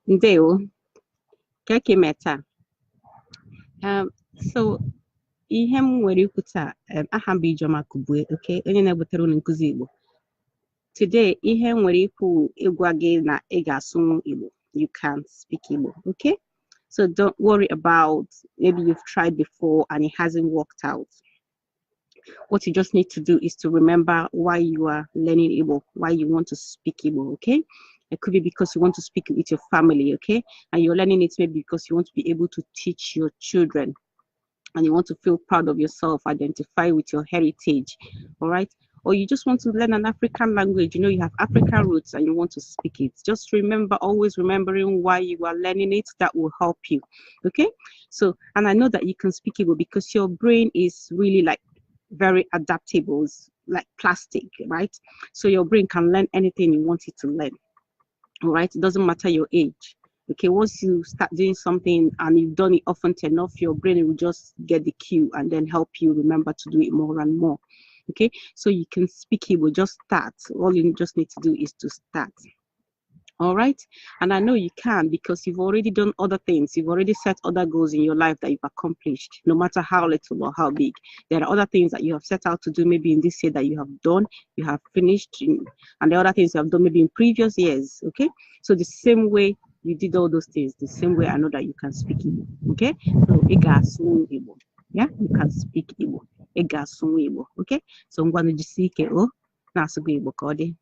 Ndeo, keke meta. So ihe m nwere ikwu taa, aha m bụ Ijeọma Kubue, okay? Onye na-ebutere unu nkụzi Igbo. Today, ihe m nwere ikwu ịgwa gị na ị ga-asụnwu Igbo. You can speak Igbo, okay? So don't worry about maybe you've tried before and it hasn't worked out. What you just need to do is to remember why you are learning Igbo, why you want to speak Igbo, okay? It could be because you want to speak with your family, okay? And you're learning it maybe because you want to be able to teach your children and you want to feel proud of yourself, identify with your heritage, all right? Or you just want to learn an African language, you know, you have African roots and you want to speak it. Just remember, always remembering why you are learning it, that will help you, okay? So, and I know that you can speak Igbo because your brain is really like very adaptable, like plastic, right? So your brain can learn anything you want it to learn, all right? It doesn't matter your age. Okay, once you start doing something and you've done it often enough, your brain will just get the cue and then help you remember to do it more and more. Okay, so you can speak Igbo, just start. All you just need to do is to start. All right, and I know you can because you've already done other things. You've already set other goals in your life that you've accomplished, no matter how little or how big. There are other things that you have set out to do maybe in this year that you have done, you have finished, and the other things you have done maybe in previous years. Okay, so the same way you did all those things, the same way I know that you can speak Igbo. Okay, so Igasun Igbo. Yeah, you can speak Igbo. Igasun Igbo. Okay, so I'm going to just seek it. Oh, Nasugu Igbo Kodi.